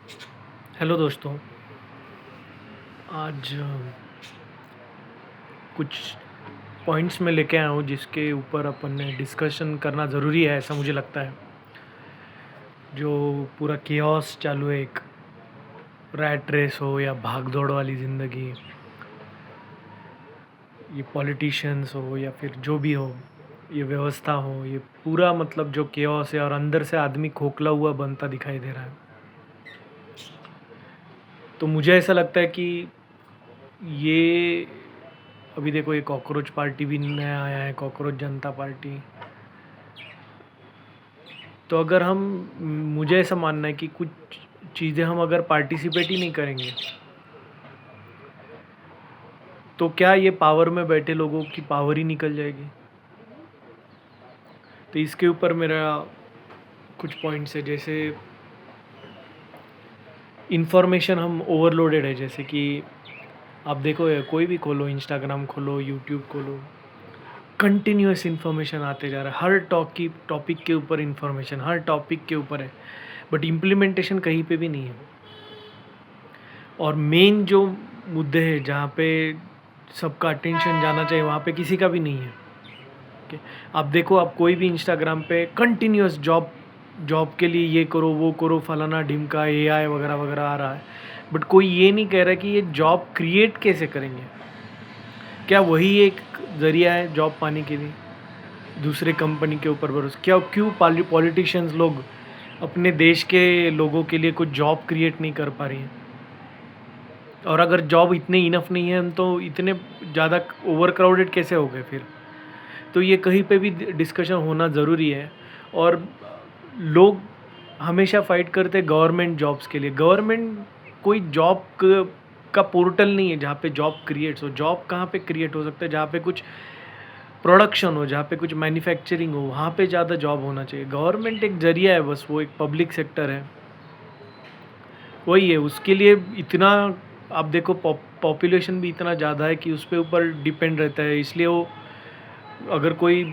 Hello दोस्तों। आज कुछ पॉइंट्स मैं लेके आया हूँ जिसके ऊपर अपन ने डिस्कशन करना ज़रूरी है, ऐसा मुझे लगता है। जो पूरा केओस चालू है, एक रैट रेस हो या भाग दौड़ वाली ज़िंदगी, ये पॉलिटिशियंस हो या फिर जो भी हो, ये व्यवस्था हो, ये पूरा मतलब जो केओस है और अंदर से आदमी खोखला हुआ बनता दिखाई दे रहा है। तो मुझे ऐसा लगता है कि ये अभी देखो, ये कॉकरोच पार्टी भी नया आया है, कॉकरोच जनता पार्टी। तो अगर हम मुझे ऐसा मानना है कि कुछ चीज़ें हम अगर पार्टिसिपेट ही नहीं करेंगे तो क्या ये पावर में बैठे लोगों की पावर ही निकल जाएगी। तो इसके ऊपर मेरा कुछ पॉइंट्स है। जैसे इन्फॉर्मेशन हम ओवरलोडेड है, जैसे कि आप देखो, ये कोई भी खोलो, इंस्टाग्राम खोलो, यूट्यूब खोलो, कंटिन्यूस इन्फॉर्मेशन आते जा रहा है। हर टॉपिक के ऊपर इन्फॉर्मेशन, हर टॉपिक के ऊपर है, बट इम्प्लीमेंटेशन कहीं पे भी नहीं है। और मेन जो मुद्दे हैं जहाँ पे सबका अटेंशन जाना चाहिए, वहाँ पे किसी का भी नहीं है। ओके, आप देखो, आप कोई भी इंस्टाग्राम पे कंटिन्यूस जॉब के लिए ये करो, वो करो, फलाना ढिमका, एआई वगैरह वगैरह आ रहा है, बट कोई ये नहीं कह रहा कि ये जॉब क्रिएट कैसे करेंगे। क्या वही एक ज़रिया है जॉब पाने के लिए? दूसरे कंपनी के ऊपर भरोसा क्यों पॉलिटिशियंस लोग अपने देश के लोगों के लिए कुछ जॉब क्रिएट नहीं कर पा रही हैं? और अगर जॉब इतने इनफ नहीं है, हम तो इतने ज़्यादा ओवर क्राउडेड कैसे हो गए फिर? तो ये कहीं पे भी डिस्कशन होना ज़रूरी है। और लोग हमेशा फाइट करते हैं गवर्नमेंट जॉब्स के लिए। गवर्नमेंट कोई जॉब का पोर्टल नहीं है जहाँ पे जॉब क्रिएट्स हो। जॉब कहाँ पे क्रिएट हो सकता है? जहाँ पे कुछ प्रोडक्शन हो, जहाँ पे कुछ मैन्युफैक्चरिंग हो, वहाँ पे ज़्यादा जॉब होना चाहिए। गवर्नमेंट एक जरिया है बस, वो एक पब्लिक सेक्टर है, वही है। उसके लिए इतना, आप देखो, पॉपुलेशन भी इतना ज़्यादा है कि उस पे ऊपर डिपेंड रहता है। इसलिए वो अगर कोई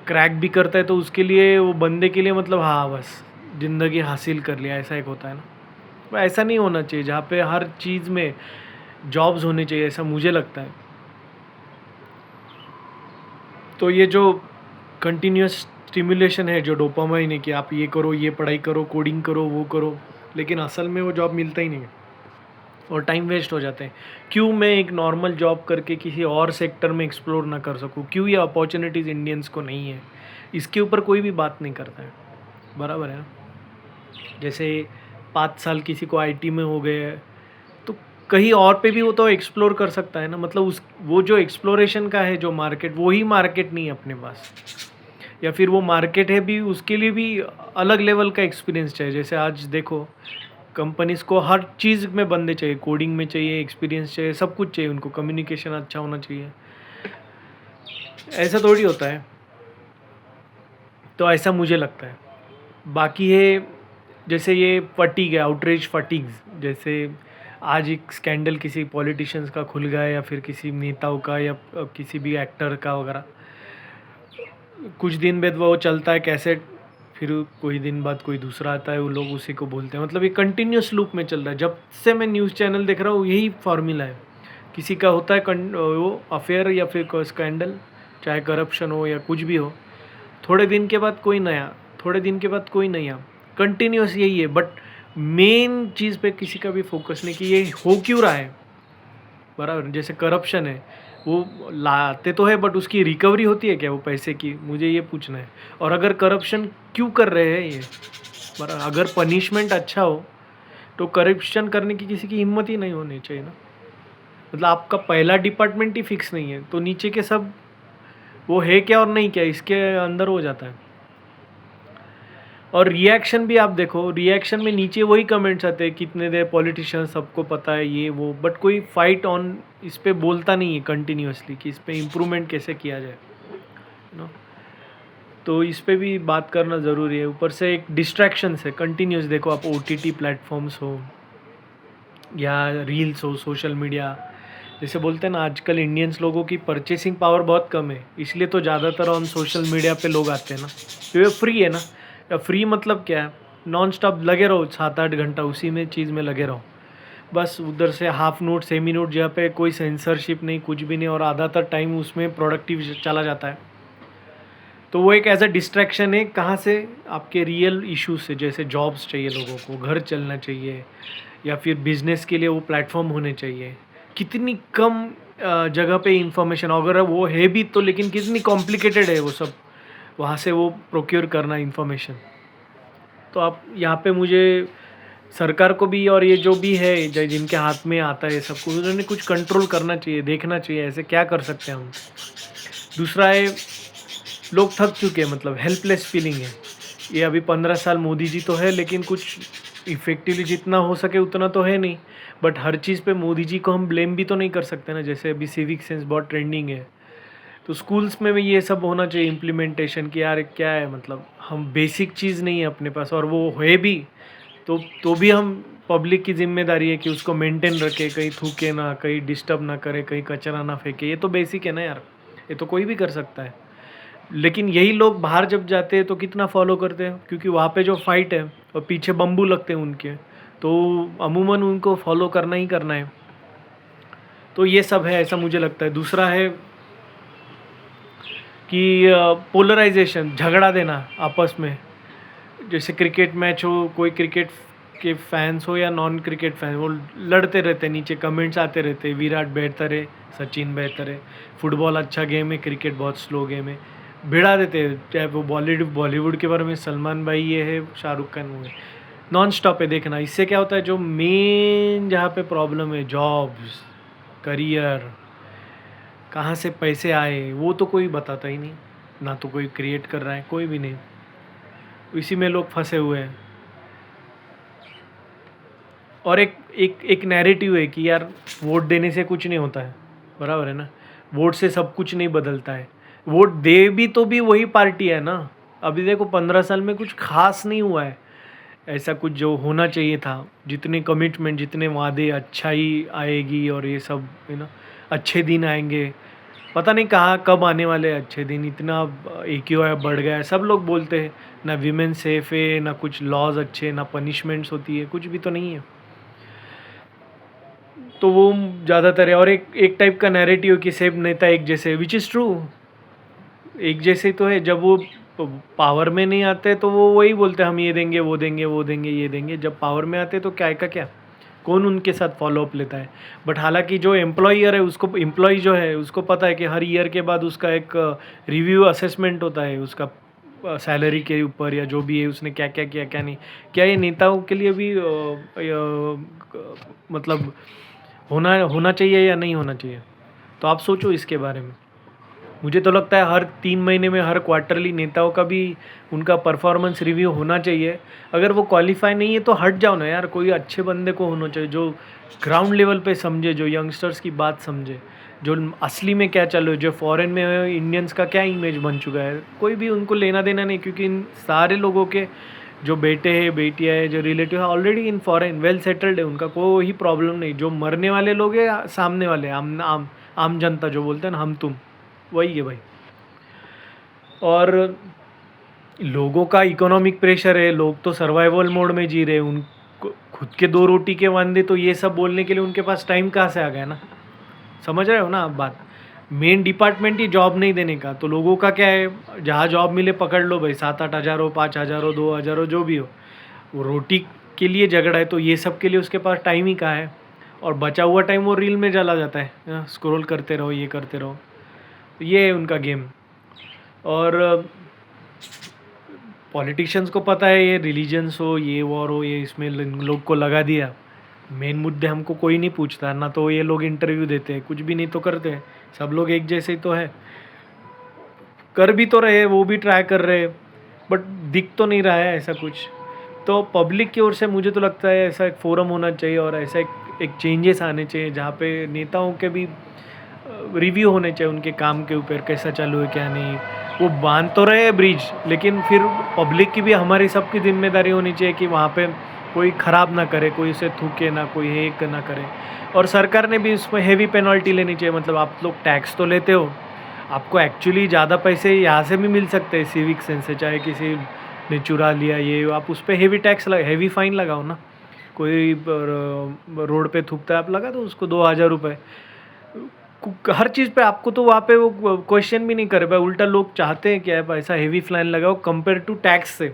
क्रैक भी करता है तो उसके लिए, वो बंदे के लिए मतलब हाँ बस ज़िंदगी हासिल कर लिया, ऐसा एक होता है ना। तो ऐसा नहीं होना चाहिए जहाँ पे हर चीज़ में जॉब्स होने चाहिए, ऐसा मुझे लगता है। तो ये जो कंटिन्यूस स्टिमुलेशन है, जो डोपामाइन है कि आप ये करो, ये पढ़ाई करो, कोडिंग करो, वो करो, लेकिन असल में वो जॉब मिलता ही नहीं है और टाइम वेस्ट हो जाते हैं। क्यों मैं एक नॉर्मल जॉब करके किसी और सेक्टर में एक्सप्लोर ना कर सकूँ? क्यों ये अपॉर्चुनिटीज़ इंडियंस को नहीं है? इसके ऊपर कोई भी बात नहीं करता है। बराबर है ना? जैसे 5 साल किसी को आईटी में हो गए हैं, तो कहीं और पे भी वो तो एक्सप्लोर कर सकता है ना। मतलब उस वो जो एक्सप्लोरेशन का है जो मार्केट, वो ही मार्केट नहीं है अपने पास, या फिर वो मार्केट है भी, उसके लिए भी अलग लेवल का एक्सपीरियंस चाहिए। जैसे आज देखो, कंपनीज़ को हर चीज़ में बंदे चाहिए, कोडिंग में चाहिए, एक्सपीरियंस चाहिए, सब कुछ चाहिए उनको, कम्युनिकेशन अच्छा होना चाहिए। ऐसा थोड़ी होता है। तो ऐसा मुझे लगता है। बाकी है, जैसे ये फटीग है, आउटरीच फटीग्स, जैसे आज एक स्कैंडल किसी पॉलिटिशियंस का खुल गया या फिर किसी नेताओं का या किसी भी एक्टर का वगैरह, कुछ दिन बाद वो चलता है कैसेट, फिर कोई दिन बाद कोई दूसरा आता है, वो लोग उसी को बोलते हैं। मतलब ये कंटिन्यूस लूप में चल रहा है। जब से मैं न्यूज़ चैनल देख रहा हूँ, यही फार्मूला है। किसी का होता है वो अफेयर या फिर कोई स्कैंडल, चाहे करप्शन हो या कुछ भी हो, थोड़े दिन के बाद कोई नया, थोड़े दिन के बाद कोई नया, कंटिन्यूस यही है। बट मेन चीज़ पे किसी का भी फोकस नहीं कि ये हो क्यों रहा है। बराबर, जैसे करप्शन है, वो लाते तो है, बट उसकी रिकवरी होती है क्या वो पैसे की? मुझे ये पूछना है। और अगर करप्शन क्यों कर रहे हैं ये, बराबर, अगर पनिशमेंट अच्छा हो तो करप्शन करने की किसी की हिम्मत ही नहीं होनी चाहिए ना। मतलब आपका पहला डिपार्टमेंट ही फिक्स नहीं है, तो नीचे के सब वो है क्या और नहीं क्या, इसके अंदर हो जाता है। और रिएक्शन भी आप देखो, रिएक्शन में नीचे वही कमेंट्स आते हैं, कितने देर पॉलिटिशियन, सबको पता है ये वो, बट कोई फाइट ऑन इस पे बोलता नहीं है कंटिन्यूसली कि इस पे इम्प्रूवमेंट कैसे किया जाए, नो। तो इस पे भी बात करना ज़रूरी है। ऊपर से एक डिस्ट्रैक्शन है कंटिन्यूस। देखो, आप ओटीटी प्लेटफॉर्म्स हो या रील्स हो, सोशल मीडिया, जैसे बोलते हैं ना, आजकल इंडियंस लोगों की परचेसिंग पावर बहुत कम है, इसलिए तो ज़्यादातर ऑन सोशल मीडिया पे लोग आते हैं ना। तो ये फ्री है ना। या फ्री मतलब क्या है? नॉन स्टॉप लगे रहो 7-8 घंटा उसी में चीज़ में लगे रहो। बस उधर से हाफ नोट सेमी नोट जहाँ पे कोई सेंसरशिप नहीं, कुछ भी नहीं, और आधा टाइम उसमें प्रोडक्टिव चला जाता है। तो वो एक एज अ डिस्ट्रैक्शन है कहाँ से, आपके रियल इश्यूज से। जैसे जॉब्स चाहिए लोगों को, घर चलना चाहिए, या फिर बिजनेस के लिए वो प्लेटफॉर्म होने चाहिए। कितनी कम जगह पे इंफॉर्मेशन, अगर वो है भी तो, लेकिन कितनी कॉम्प्लिकेटेड है वो सब, वहाँ से वो प्रोक्योर करना इंफॉर्मेशन। तो आप यहाँ पे मुझे सरकार को भी, और ये जो भी है जिनके हाथ में आता है सबको, उन्होंने कुछ कंट्रोल करना चाहिए, देखना चाहिए ऐसे क्या कर सकते हैं हम। दूसरा है, लोग थक चुके हैं, मतलब हेल्पलेस फीलिंग है। ये अभी 15 साल मोदी जी तो है, लेकिन कुछ इफेक्टिवली जितना हो सके उतना तो है नहीं। बट हर चीज़ पे मोदी जी को हम ब्लेम भी तो नहीं कर सकते ना। जैसे अभी सिविक सेंस बहुत ट्रेंडिंग है, तो स्कूल्स में भी ये सब होना चाहिए इम्प्लीमेंटेशन, कि यार क्या है, मतलब हम बेसिक चीज़ नहीं है अपने पास, और वो है भी तो भी हम, पब्लिक की जिम्मेदारी है कि उसको मेंटेन रखे, कहीं थूके ना, कहीं डिस्टर्ब ना करे, कहीं कचरा ना फेंके। ये तो बेसिक है ना यार, ये तो कोई भी कर सकता है। लेकिन यही लोग बाहर जब जाते हैं तो कितना फॉलो करते हैं, क्योंकि वहाँ पे जो फाइट है और पीछे बम्बू लगते हैं उनके, तो अमूमन उनको फॉलो करना ही करना है। तो ये सब है, ऐसा मुझे लगता है। दूसरा है कि पोलराइजेशन, झगड़ा देना आपस में। जैसे क्रिकेट मैच हो, कोई क्रिकेट के फैंस हो या नॉन क्रिकेट फैन, वो लड़ते रहते, नीचे कमेंट्स आते रहते, विराट बेहतर है, सचिन बेहतर है, फुटबॉल अच्छा गेम है, क्रिकेट बहुत स्लो गेम है, भिड़ा देते हैं। चाहे वो बॉलीवुड के बारे में सलमान भाई ये है, शाहरुख खान वो है, नॉन स्टॉप है देखना। इससे क्या होता है, जो मेन जहाँ पे प्रॉब्लम है, जॉब्स, करियर, कहाँ से पैसे आए, वो तो कोई बताता ही नहीं, ना तो कोई क्रिएट कर रहा है, कोई भी नहीं। इसी में लोग फंसे हुए हैं। और एक नैरेटिव है कि यार वोट देने से कुछ नहीं होता है, बराबर है ना, वोट से सब कुछ नहीं बदलता है। वोट दे भी तो भी वही पार्टी है ना। अभी देखो 15 साल में कुछ खास नहीं हुआ है ऐसा कुछ जो होना चाहिए था। जितने कमिटमेंट, जितने वादे, अच्छाई आएगी और ये सब है ना, अच्छे दिन आएंगे, पता नहीं कहाँ कब आने वाले हैं अच्छे दिन। इतना AQI बढ़ गया है, सब लोग बोलते हैं, ना वीमेन सेफ है, ना कुछ लॉज अच्छे, ना पनिशमेंट्स होती है, कुछ भी तो नहीं है। तो वो ज़्यादातर है। और एक टाइप का नैरेटिव कि सब नेता एक जैसे, विच इज़ ट्रू, एक जैसे तो है। जब वो पावर में नहीं आते तो वो वही बोलते हैं, हम ये देंगे, वो देंगे, वो देंगे, ये देंगे। जब पावर में आते तो क्या का क्या, कौन उनके साथ फॉलोअप लेता है। बट हालांकि जो एम्प्लॉयर है उसको, एम्प्लॉय जो है उसको पता है कि हर ईयर के बाद उसका एक रिव्यू असेसमेंट होता है उसका, सैलरी के ऊपर या जो भी है, उसने क्या क्या किया क्या नहीं। क्या ये नेताओं के लिए भी मतलब होना चाहिए या नहीं होना चाहिए? तो आप सोचो इसके बारे में। मुझे तो लगता है हर 3 महीने में, हर क्वार्टरली नेताओं का भी उनका परफॉर्मेंस रिव्यू होना चाहिए। अगर वो क्वालिफाई नहीं है तो हट जाओ ना यार, कोई अच्छे बंदे को होना चाहिए जो ग्राउंड लेवल पे समझे, जो यंगस्टर्स की बात समझे, जो असली में क्या चल रहा है, जो फॉरेन में इंडियंस का क्या इमेज बन चुका है। कोई भी उनको लेना देना नहीं, क्योंकि इन सारे लोगों के जो बेटे हैं, बेटियाँ हैं, जो रिलेटिव है, already in foreign well settled है, उनका कोई प्रॉब्लम नहीं। जो मरने वाले लोग हैं सामने वाले, आम जनता जो बोलते हैं ना, हम तुम, वही है भाई। और लोगों का इकोनॉमिक प्रेशर है, लोग तो सर्वाइवल मोड में जी रहे हैं, उनको खुद के 2 रोटी के वांदे, तो ये सब बोलने के लिए उनके पास टाइम कहाँ से आ गया ना। समझ रहे हो ना आप बात। मेन डिपार्टमेंट ही जॉब नहीं देने का, तो लोगों का क्या है, जहाँ जॉब मिले पकड़ लो भाई, 7-8 हज़ार हो, 5 हज़ार हो, 2 हज़ार हो, जो भी हो, वो रोटी के लिए झगड़ा है। तो ये सब के लिए उसके पास टाइम ही कहाँ है। और बचा हुआ टाइम वो रील में चला जाता है, स्क्रॉल करते रहो, ये करते रहो। ये है उनका गेम। और पॉलिटिशियंस को पता है, ये रिलीजन्स हो, ये वॉर हो, ये इसमें लोग को लगा दिया। मेन मुद्दे हमको कोई नहीं पूछता ना, तो ये लोग इंटरव्यू देते हैं, कुछ भी नहीं तो करते हैं। सब लोग एक जैसे ही तो है, कर भी तो रहे, वो भी ट्राई कर रहे, बट दिख तो नहीं रहा है ऐसा कुछ। तो पब्लिक की ओर से मुझे तो लगता है ऐसा एक फोरम होना चाहिए, और ऐसा एक चेंजेस आने चाहिए जहाँ पे नेताओं के भी रिव्यू होने चाहिए उनके काम के ऊपर, कैसा चालू है क्या नहीं। वो बांध तो रहे हैं ब्रिज, लेकिन फिर पब्लिक की भी, हमारी सबकी जिम्मेदारी होनी चाहिए कि वहाँ पे कोई ख़राब ना करे, कोई उसे थूके ना, कोई हेक ना करे। और सरकार ने भी उसमें हेवी पेनल्टी लेनी चाहिए। मतलब आप लोग टैक्स तो लेते हो, आपको एक्चुअली ज़्यादा पैसे यहाँ से भी मिल सकते हैं, सिविक सेंस से, चाहे किसी ने चुरा लिया ये, आप उस पे हेवी टैक्स हेवी फाइन लगाओ ना। कोई रोड पे थूकता है, आप लगा दो उसको 2000 रुपये। हर चीज़ पे आपको तो वहाँ पे वो क्वेश्चन भी नहीं करे भाई, उल्टा लोग चाहते हैं कि आप ऐसा हेवी फाइन लगाओ कंपेयर टू टैक्स से,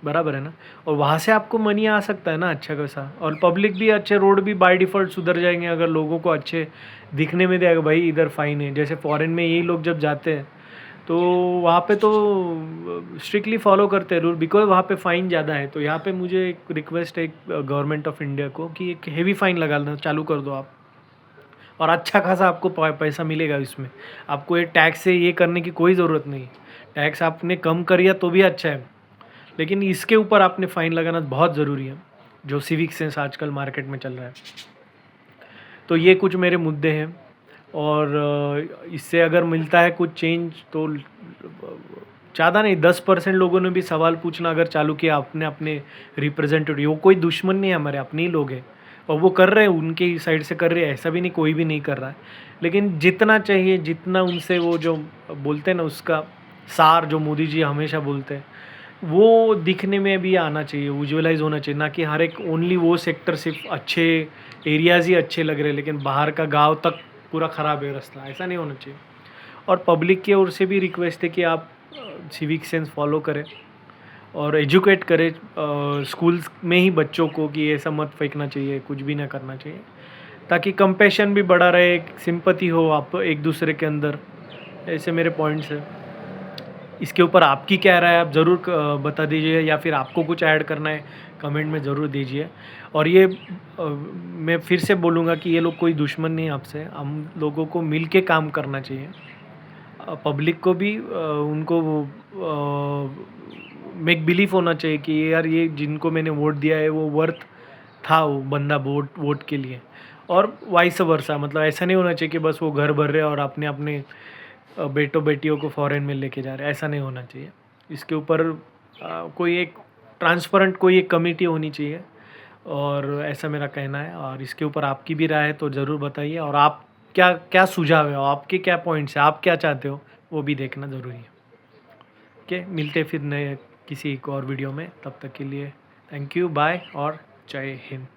बराबर है ना। और वहाँ से आपको मनी आ सकता है ना अच्छा खासा, और पब्लिक भी अच्छे, रोड भी बाय डिफ़ॉल्ट सुधर जाएंगे अगर लोगों को अच्छे दिखने में देगा भाई इधर फ़ाइन है। जैसे फॉरेन में यही लोग जब जाते हैं तो वहाँ पे तो स्ट्रिक्टली फॉलो करते हैं रूल, बिकॉज वहाँ पे फ़ाइन ज़्यादा है। तो यहाँ पे मुझे एक रिक्वेस्ट है गवर्नमेंट ऑफ इंडिया को कि एक हेवी फ़ाइन लगाना चालू कर दो आप, और अच्छा खासा आपको पैसा मिलेगा इसमें। आपको ये टैक्स से ये करने की कोई ज़रूरत नहीं। टैक्स आपने कम करिया तो भी अच्छा है, लेकिन इसके ऊपर आपने फ़ाइन लगाना बहुत ज़रूरी है, जो सिविक सेंस आजकल मार्केट में चल रहा है। तो ये कुछ मेरे मुद्दे हैं, और इससे अगर मिलता है कुछ चेंज तो ज़्यादा नहीं, 10% लोगों ने भी सवाल पूछना अगर चालू किया अपने अपने रिप्रेजेंटेटिव, वो कोई दुश्मन नहीं है, हमारे अपने ही लोग हैं, और वो कर रहे हैं, उनके साइड से कर रहे हैं, ऐसा भी नहीं कोई भी नहीं कर रहा है। लेकिन जितना चाहिए, जितना उनसे वो जो बोलते हैं ना उसका सार, जो मोदी जी हमेशा बोलते हैं, वो दिखने में भी आना चाहिए, विजुअलाइज होना चाहिए, ना कि हर एक ओनली वो सेक्टर सिर्फ अच्छे एरियाज़ ही अच्छे लग रहे हैं लेकिन बाहर का गांव तक पूरा ख़राब है रास्ता, ऐसा नहीं होना चाहिए। और पब्लिक की ओर से भी रिक्वेस्ट है कि आप सिविक सेंस फॉलो करें और एजुकेट करें स्कूल्स में ही बच्चों को कि ऐसा मत फेंकना चाहिए, कुछ भी ना करना चाहिए, ताकि कंपैशन भी बढ़ा रहे, सिंपैथी हो आप एक दूसरे के अंदर। ऐसे मेरे पॉइंट्स हैं। इसके ऊपर आपकी क्या राय है आप ज़रूर बता दीजिए, या फिर आपको कुछ ऐड करना है कमेंट में ज़रूर दीजिए। और ये मैं फिर से बोलूँगा कि ये लोग कोई दुश्मन नहीं है आपसे, हम लोगों को मिल के काम करना चाहिए। पब्लिक को भी उनको मेक बिलीव होना चाहिए कि यार ये जिनको मैंने वोट दिया है वो वर्थ था, वो बंदा वोट के लिए। और वाइस वर्सा, मतलब ऐसा नहीं होना चाहिए कि बस वो घर भर रहे और अपने अपने बेटों बेटियों को फॉरेन में लेके जा रहे हैं, ऐसा नहीं होना चाहिए। इसके ऊपर कोई एक ट्रांसपेरेंट कोई एक कमेटी होनी चाहिए, और ऐसा मेरा कहना है। और इसके ऊपर आपकी भी राय है तो ज़रूर बताइए, और आप क्या क्या सुझाव है, आपके क्या पॉइंट्स हैं, आप क्या चाहते हो वो भी देखना ज़रूरी है। ओके, मिलते फिर नए किसी एक और वीडियो में, तब तक के लिए थैंक यू, बाय और जय हिंद।